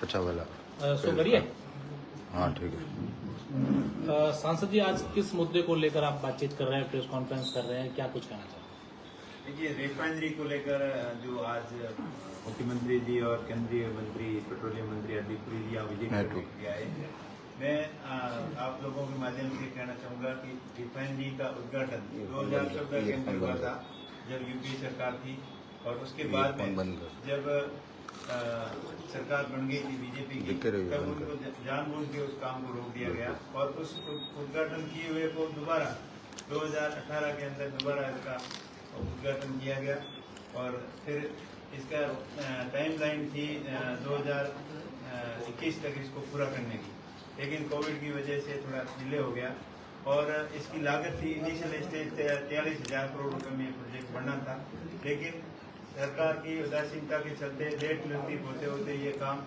अच्छा वाला सो करिए। हाँ ठीक है। सांसद जी, आज किस मुद्दे को लेकर आप बातचीत कर रहे हैं, प्रेस कॉन्फ्रेंस कर रहे हैं, क्या कुछ कहना चाहते हैं? देखिए, रिफाइनरी को लेकर जो आज मुख्यमंत्री जी और केंद्रीय मंत्री पेट्रोलियम मंत्री हरदीप पुरी जी यहाँ विजिट करने के लिए आए। मैं आप लोगों के माध्यम से कहना चाहूंगा कि रिफाइनरी का उद्घाटन 2014 के अंदर हुआ था, जब यूपी सरकार थी, और उसके बाद में जब सरकार बन गई थी बीजेपी की, तब उनको जानबूझ के उस काम को रोक दिया गया और उस उद्घाटन किए हुए को दोबारा 2018 के अंदर दोबारा इसका उद्घाटन किया गया। और फिर इसका टाइमलाइन थी 2021 तक इसको पूरा करने की, लेकिन कोविड की वजह से थोड़ा डिले हो गया। और इसकी लागत थी इनिशियल स्टेज 43,000 करोड़ रुपए में प्रोजेक्ट बनना था, लेकिन सरकार की उदासीनता के चलते लेट लतीफ होते होते ये काम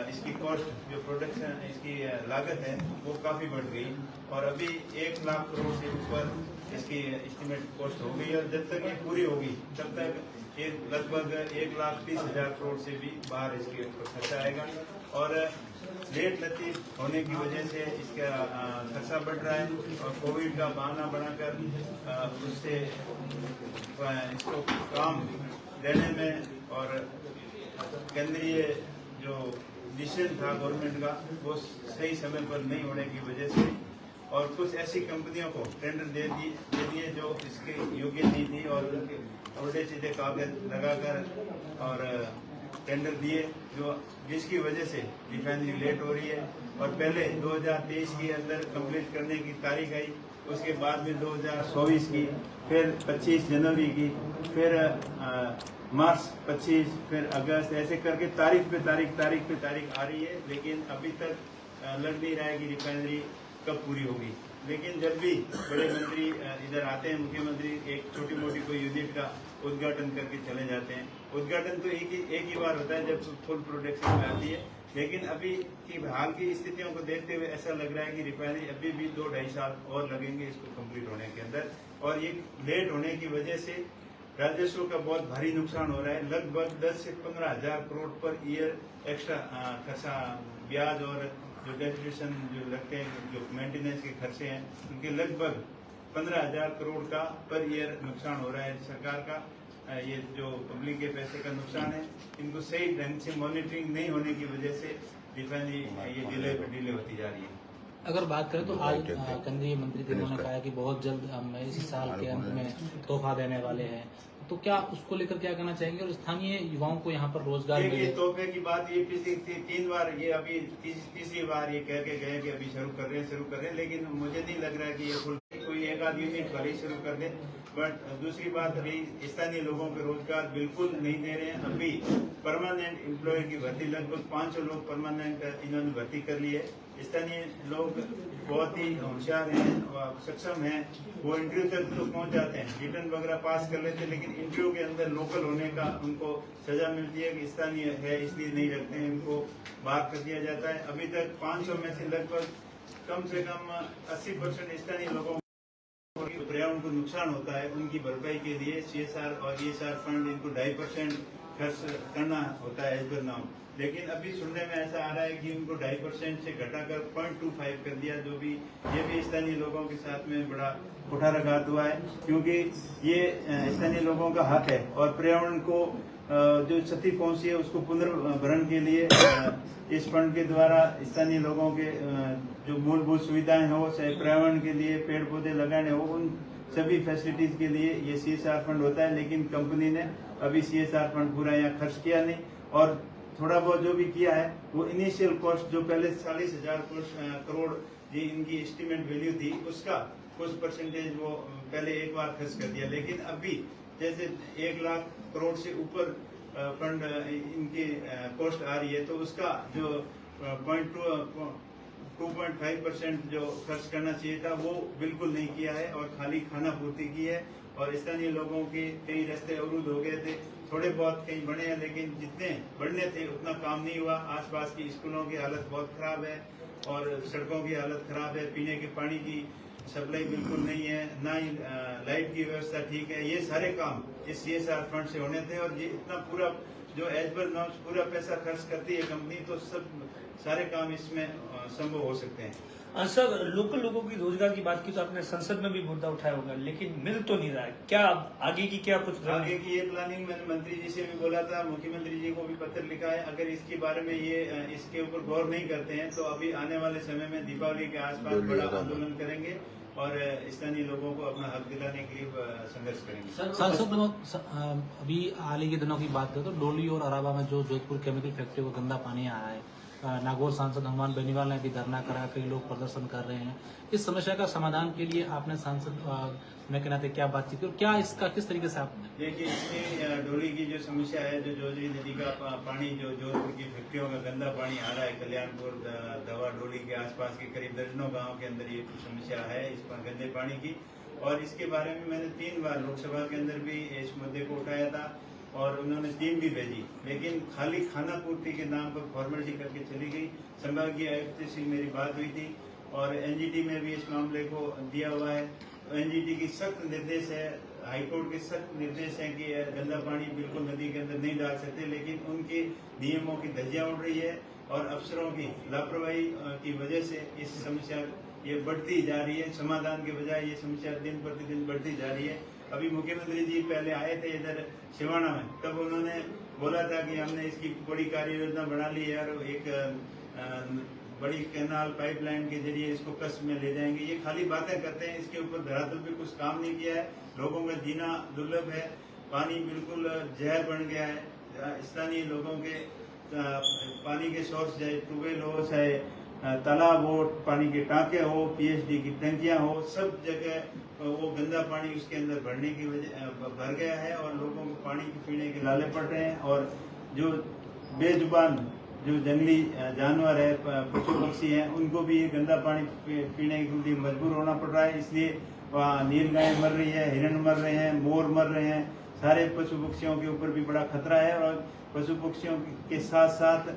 इसकी कॉस्ट जो प्रोडक्शन इसकी लागत है वो काफ़ी बढ़ गई और अभी 1 लाख करोड़ से ऊपर इसकी एस्टिमेट कॉस्ट हो गई। और जब तक ये पूरी होगी तब तक ये लगभग 1,30,000 करोड़ से भी बाहर इसके खर्चा आएगा। और लेट लतीफ होने की वजह से इसका खर्चा बढ़ रहा है और कोविड का बहाना बनाकर उससे इसको काम देने में और केंद्रीय जो डिसीजन था गवर्नमेंट का वो सही समय पर नहीं होने की वजह से और कुछ ऐसी कंपनियों को टेंडर दे दिए जो इसके योग्य नहीं थी और उनके उल्टे सीधे कागज लगाकर और टेंडर दिए, जो जिसकी वजह से रिफाइनरी लेट हो रही है। और पहले 2023 के अंदर कंप्लीट करने की तारीख आई, उसके बाद में 2024 की, फिर 25 जनवरी की, फिर मार्च 25, फिर अगस्त, ऐसे करके तारीख पे तारीख आ रही है, लेकिन अभी तक लग नहीं रहा है कि रिफाइनरी कब पूरी होगी। लेकिन जब भी बड़े मंत्री इधर आते हैं, मुख्यमंत्री एक छोटी मोटी कोई यूनिट का उद्घाटन करके चले जाते हैं। उद्घाटन तो एक ही बार होता है जब फुल प्रोडक्शन में आती है, लेकिन अभी की हाल की स्थितियों को देखते हुए ऐसा लग रहा है कि रिफाइनरी अभी भी 2-2.5 साल और लगेंगे इसको कंप्लीट होने के अंदर। और ये लेट होने की वजह से राजस्व का बहुत भारी नुकसान हो रहा है। लगभग 10 से 15,000 करोड़ पर ईयर एक्स्ट्रा खर्चा, ब्याज और जो डेप्यूटेशन जो लगते हैं, जो मेंटेनेंस के खर्चे हैं, उनके लगभग 15,000 करोड़ का पर ईयर नुकसान हो रहा है सरकार का। ये जो पब्लिक के पैसे का नुकसान है, इनको सही ढंग से मॉनिटरिंग नहीं होने की वजह से रिफाइनरी ये डिले होती जा रही है। अगर बात करें तो आज केंद्रीय मंत्री जी ने कहा कि बहुत जल्द हम इसी साल के अंत में तोहफा देने वाले हैं, तो क्या उसको लेकर क्या कहना चाहेंगे और स्थानीय युवाओं को यहाँ पर रोजगार मिले? तोहफे की बात ये पिछली 3 बार ये अभी तीसरी बार ये कह के गए कि अभी शुरू कर रहे हैं, लेकिन मुझे नहीं लग रहा है कि ये फुल कोई एक आध यूनिट भले शुरू कर दे। बट दूसरी बात, अभी स्थानीय लोगों को रोजगार बिल्कुल नहीं दे रहे हैं। अभी परमानेंट एम्प्लॉय की भर्ती लगभग 500 लोग परमानेंट इन्होंने भर्ती कर ली है। स्थानीय लोग बहुत ही होशियार हैं और सक्षम हैं, वो इंटरव्यू तक तो पहुंच जाते हैं, रिटर्न वगैरह पास कर लेते हैं, लेकिन इंटरव्यू के अंदर लोकल होने का उनको सजा मिलती है कि स्थानीय है इसलिए नहीं रखते हैं, इनको बाहर कर दिया जाता है। अभी तक 500 में से लगभग कम से कम 80% स्थानीय लोगों को पर्यावरण को नुकसान होता है, उनकी भरपाई के लिए CSR और ESR फंड इनको 2.5% खर्च करना होता है एज पर नाउ। लेकिन अभी सुनने में ऐसा आ रहा है कि उनको 2.5% से घटाकर 0.25 कर दिया, जो भी ये भी स्थानीय लोगों के साथ में बड़ा कुठाराघात हुआ है, क्योंकि ये स्थानीय लोगों का हक है और पर्यावरण को जो क्षति पहुंची है उसको पुनर्भरण के लिए इस फंड के द्वारा स्थानीय लोगों के जो मूलभूत सुविधाएं हो, चाहे पर्यावरण के लिए पेड़ पौधे लगाने हो, उन सभी फैसिलिटीज के लिए ये CSR फंड होता है। लेकिन कंपनी ने अभी CSR फंड पूरा यहाँ खर्च किया नहीं और थोड़ा बहुत जो भी किया है वो इनिशियल कॉस्ट जो पहले 40,000 करोड़ जी इनकी एस्टिमेट वैल्यू थी, उसका कुछ परसेंटेज वो पहले एक बार खर्च कर दिया। लेकिन अभी जैसे 1 लाख करोड़ से ऊपर फंड इनकी कॉस्ट आ रही है, तो उसका जो 2.5% जो खर्च करना चाहिए था वो बिल्कुल नहीं किया है और खाली खाना पूर्ति की है। और स्थानीय लोगों के कई रास्ते अवरुद्ध हो गए थे, थोड़े बहुत कहीं बने हैं, लेकिन जितने बढ़ने थे उतना काम नहीं हुआ। आसपास की स्कूलों की हालत बहुत खराब है और सड़कों की हालत खराब है, पीने के पानी की सप्लाई बिल्कुल नहीं है, ना ही लाइट की व्यवस्था ठीक है। ये सारे काम इस CSR फंड से होने थे और ये इतना पूरा जो एज पर नॉर्म्स पूरा पैसा खर्च करती है कंपनी, तो सब सारे काम इसमें संभव हो सकते हैं। सर, लोकल लोगों की रोजगार की बात की तो आपने संसद में भी मुद्दा उठाया होगा, लेकिन मिल तो नहीं रहा है। क्या आगे की क्या कुछ आगे की ये प्लानिंग मैंने मंत्री जी से भी बोला था, मुख्यमंत्री जी को भी पत्र लिखा है। अगर इसके बारे में ये इसके ऊपर गौर नहीं करते हैं तो अभी आने वाले समय में दीपावली के आसपास बड़ा आंदोलन करेंगे और स्थानीय लोगों को अपना हक दिलाने के लिए संघर्ष करेंगे। सांसद अभी हाल ही के दिनों की बात करें तो डोली और अराबा में जो जोधपुर केमिकल फैक्ट्री को गंदा पानी आ रहा है, नागौर सांसद हनुमान बेनीवाल ने भी धरना करा, कई लोग प्रदर्शन कर रहे हैं। इस समस्या का समाधान के लिए आपने सांसद में के नाते क्या बातचीत की और क्या इसका किस तरीके से आप देखिए, इसमें डोली की जो समस्या है, जो जोजरी नदी का पानी जो जोधपुर की फैक्ट्रियों का गंदा पानी आ रहा है, कल्याणपुर दवा डोली के आसपास के करीब दर्जनों गांव के अंदर ये समस्या है इस गंदे पानी की। और इसके बारे में मैंने 3 बार लोकसभा के अंदर भी इस मुद्दे को उठाया था और उन्होंने टीम भी भेजी, लेकिन खाली खाना पूर्ति के नाम पर फॉर्मेलिटी करके चली गई। संभागीय आयुक्त से मेरी बात हुई थी और एनजीटी में भी इस मामले को दिया हुआ है। एनजीटी की सख्त निर्देश है, हाईकोर्ट के सख्त निर्देश है कि गंदा पानी बिल्कुल नदी के अंदर नहीं डाल सकते, लेकिन उनके नियमों की धज्जियां उड़ रही है और अफसरों की लापरवाही की वजह से इस समस्या ये बढ़ती जा रही है। समाधान के बजाय ये समस्या दिन प्रतिदिन बढ़ती जा रही है। अभी मुख्यमंत्री जी पहले आए थे इधर सिवाना में, तब उन्होंने बोला था कि हमने इसकी बड़ी कार्य योजना बना ली है और एक बड़ी कैनाल पाइपलाइन के जरिए इसको कस्ब में ले जाएंगे। ये खाली बातें करते हैं, इसके ऊपर धरातल पे कुछ काम नहीं किया है। लोगों का जीना दुर्लभ है, पानी बिल्कुल जहर बन गया है। स्थानीय लोगों के पानी के सोर्स, चाहे ट्यूबवेल हो, चाहे तालाब हो, पानी के टाँके हो, पीएचडी की टंकियां हो, सब जगह वो गंदा पानी उसके अंदर भरने की वजह भर गया है और लोगों को पानी पीने के लाले पड़ रहे हैं। और जो बेजुबान जो जंगली जानवर है, पशु पक्षी हैं, उनको भी ये गंदा पानी पीने के लिए मजबूर होना पड़ रहा है। इसलिए वहाँ नीलगाय मर रही है, हिरण मर रहे हैं, मोर मर रहे हैं, सारे पशु पक्षियों के ऊपर भी बड़ा खतरा है। और पशु पक्षियों के साथ साथ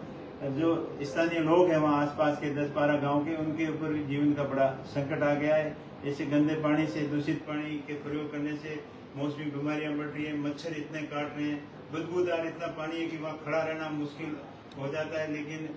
जो स्थानीय लोग हैं वहाँ आसपास के 10-12 गांव के, उनके ऊपर भी जीवन का बड़ा संकट आ गया है। ऐसे गंदे पानी से, दूषित पानी के प्रयोग करने से मौसमी बीमारियां बढ़ रही है, मच्छर इतने काट रहे हैं, बदबूदार इतना पानी है कि वहाँ खड़ा रहना मुश्किल हो जाता है। लेकिन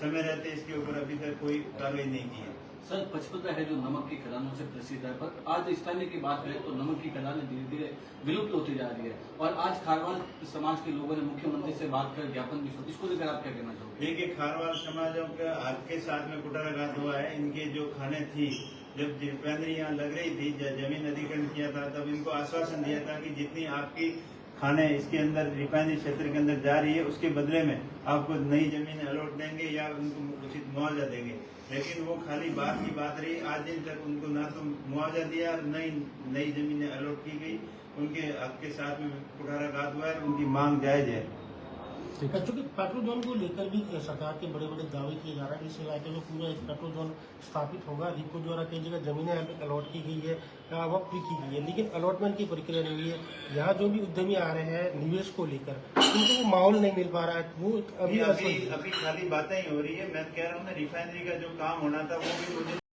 समय रहते इसके ऊपर अभी तक कोई कार्रवाई नहीं की है। सर, पचपदरा है जो नमक की खदानों से प्रसिद्ध है, पर आज स्थानीय की बात करें तो नमक की खदानें धीरे धीरे विलुप्त होती जा रही है और आज खारवाल समाज के लोगों ने मुख्यमंत्री से बात कर ज्ञापन भी सुना। इसको लेकर आप क्या कहना चाहोगे? देखिए, खारवाल समाजों का आपके साथ में कुटाराघात हुआ है। इनके जो खाने थी, जब रिफाइनरी यहाँ लग रही थी, जमीन अधिग्रहण किया था, तब इनको आश्वासन दिया था कि जितनी आपकी खाने इसके अंदर रिफाइनरी क्षेत्र के अंदर जा रही है, उसके बदले में आपको नई जमीन अलॉट देंगे या उनको उचित मुआवजा देंगे। लेकिन वो खाली बात की बात रही। आज दिन तक उनको ना तो मुआवजा दिया, नई जमीनें अलॉट की गई। उनके हक के साथ में कुठाराघात हुआ है, उनकी मांग जायज है। चूंकि पेट्रोल जोन को लेकर भी सरकार के बड़े बड़े दावे किए जा रहे हैं, इस इलाके में पूरा एक पेट्रोल जोन स्थापित होगा। रिको द्वारा कई जगह जमीनें अलॉट की गई है, वक्त भी की गई है, लेकिन अलॉटमेंट की प्रक्रिया नहीं हुई है। यहाँ जो भी उद्यमी आ रहे हैं निवेश को लेकर, उनको वो माहौल नहीं मिल पा रहा है। वो अभी खाली बातें ही हो रही है। मैं कह रहा हूँ ना, रिफाइनरी का जो काम होना था वो भी मुझे